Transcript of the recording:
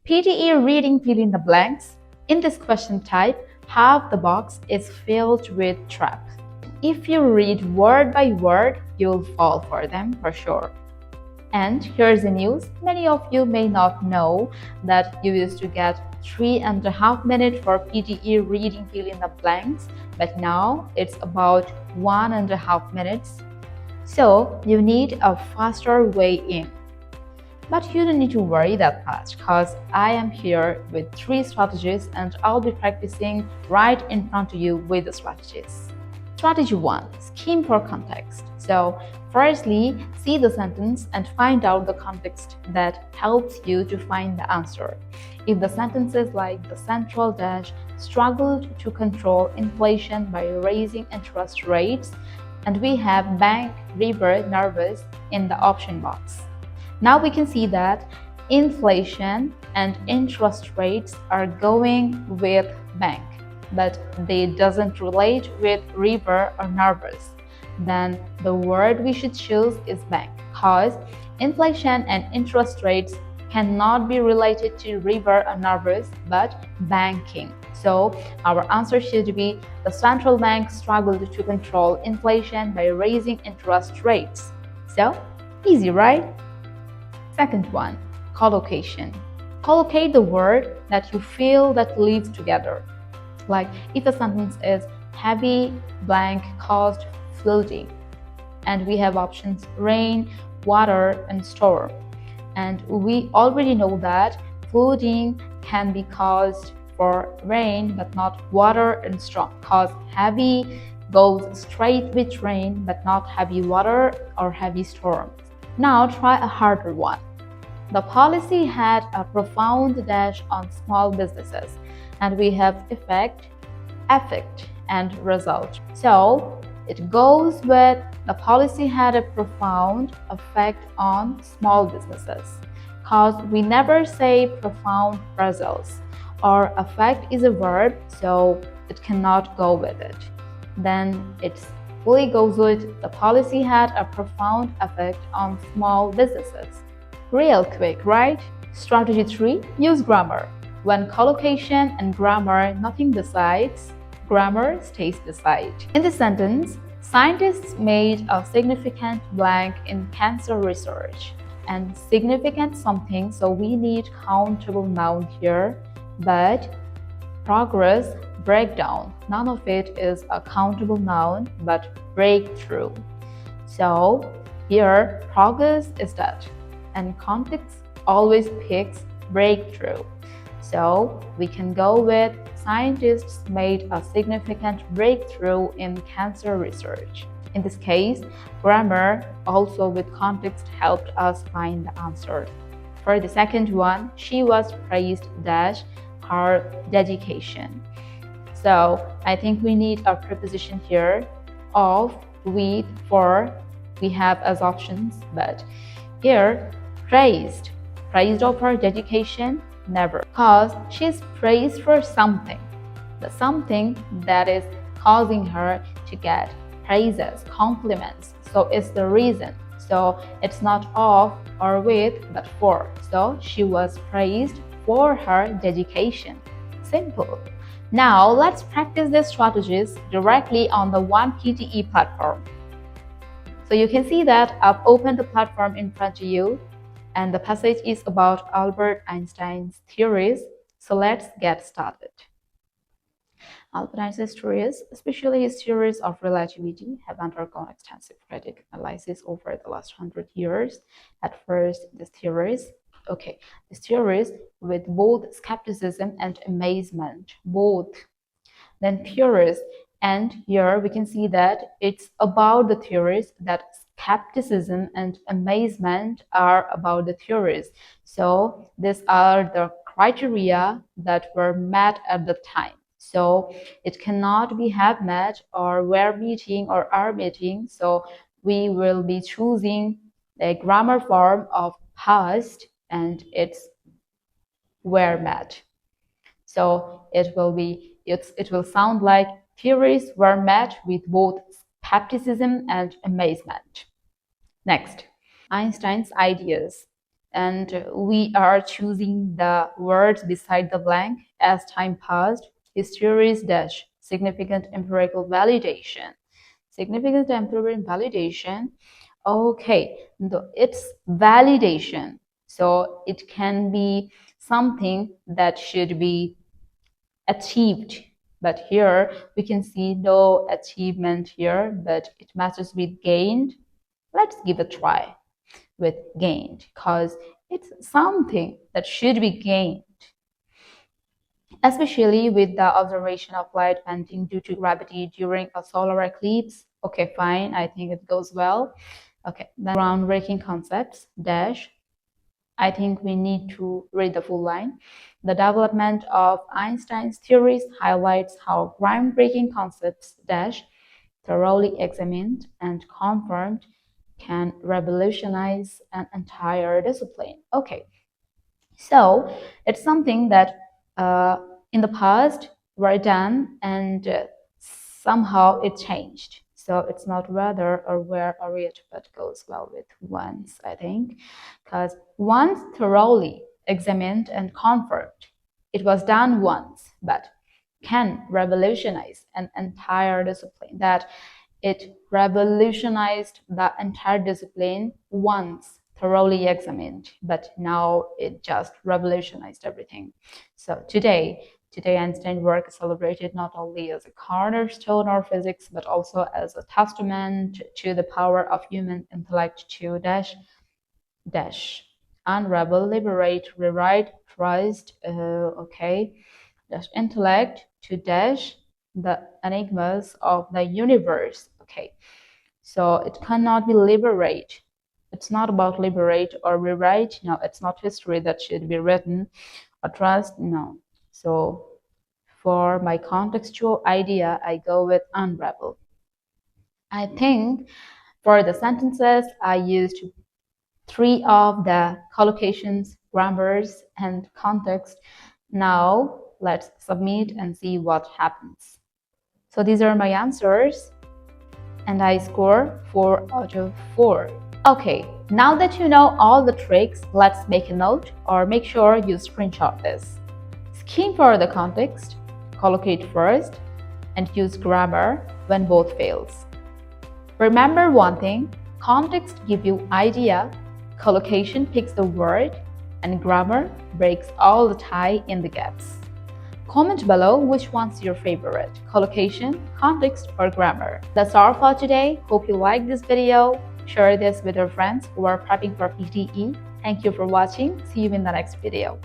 PTE reading fill in the blanks. In this question type, half the box is filled with traps. If you read word by word, you'll fall for them for sure. And here's the news, many of you may not know that you used to get 3.5 minutes for PTE reading fill in the blanks, but now it's about 1.5 minutes. So you need a faster way in. But you don't need to worry that much because I am here with 3 strategies and I'll be practicing right in front of you with the strategies. Strategy 1. Skim for context. So firstly, see the sentence and find out the context that helps you to find the answer. If the sentence is like the central dash struggled to control inflation by raising interest rates, and we have bank river nervous in the option box. Now we can see that inflation and interest rates are going with bank, but they doesn't relate with river or nervous. Then the word we should choose is bank, because inflation and interest rates cannot be related to river or nervous, but banking. So our answer should be the central bank struggled to control inflation by raising interest rates. So easy, right? Second one, collocation. Collocate the word that you feel that lives together. Like if a sentence is heavy blank caused flooding, and we have options rain, water, and storm. And we already know that flooding can be caused for rain but not water and storm, because heavy goes straight with rain but not heavy water or heavy storm. Now try a harder one. The policy had a profound dash on small businesses, and we have effect, and result. So it goes with the policy had a profound effect on small businesses, because we never say profound results, or effect is a verb, so it cannot go with it. Then it's fully goes with the policy had a profound effect on small businesses. Real quick, right? Strategy 3. Use grammar. When collocation and grammar nothing decides, grammar stays beside. In this sentence, scientists made a significant blank in cancer research. And significant something, so we need countable noun here, but progress, breakdown, none of it is a countable noun, but breakthrough. So here, progress is that, and context always picks breakthrough. So we can go with scientists made a significant breakthrough in cancer research. In this case, grammar also with context helped us find the answer. For the second one, she was praised dash her dedication. So I think we need a preposition here of, with, for, we have as options, but here praised of her dedication, never, because she's praised for something, the something that is causing her to get praises, compliments, so it's the reason. So it's not of or with, but for. So she was praised for her dedication. Simple. Now let's practice these strategies directly on the One PTE platform. So you can see that I've opened the platform in front of you, and the passage is about Albert Einstein's theories. So let's get started. Albert Einstein's theories, especially his theories of relativity, have undergone extensive critical analysis over the last 100 years. At first, these theories with both skepticism and amazement, both. Then theories, and here we can see that it's about the theories, that skepticism and amazement are about the theories. So these are the criteria that were met at the time. So it cannot be have met or were meeting or are meeting. So we will be choosing the grammar form of past, and it's were met. So it will sound like theories were met with both skepticism and amazement. Next, Einstein's ideas. and we are choosing the words beside the blank. As time passed, his theories dash significant empirical validation. Significant empirical validation. Okay, it's validation. So it can be something that should be achieved. But here we can see no achievement here, but it matches with gained. Let's give a try with gained because it's something that should be gained, especially with the observation of light bending due to gravity during a solar eclipse. Okay, fine, I think it goes well. Okay, then groundbreaking concepts dash. I think we need to read the full line. The development of Einstein's theories highlights how groundbreaking concepts dash thoroughly examined and confirmed can revolutionize an entire discipline. Okay, so it's something that in the past were done and somehow it changed. So it's not whether or where or yet, but goes well with once, I think, because once thoroughly examined and confirmed, it was done once, but can revolutionize an entire discipline. That it revolutionized the entire discipline once thoroughly examined, but now it just revolutionized everything. So today Einstein's work is celebrated not only as a cornerstone of physics, but also as a testament to the power of human intellect to unravel, liberate, rewrite, trust, intellect to the enigmas of the universe. Okay, so it cannot be liberate. It's not about liberate or rewrite. No, it's not history that should be written or trust. No. So for my contextual idea, I go with unravel. I think for the sentences, I used 3 of the collocations, grammars, and context. Now let's submit and see what happens. So these are my answers, and I score 4 out of 4. Okay, now that you know all the tricks, let's make a note or make sure you screenshot this. Skim for the context, collocate first, and use grammar when both fails. Remember one thing, context gives you idea, collocation picks the word, and grammar breaks all the tie in the gaps. Comment below which one's your favorite, collocation, context, or grammar. That's all for today. Hope you liked this video. Share this with your friends who are prepping for PTE. Thank you for watching. See you in the next video.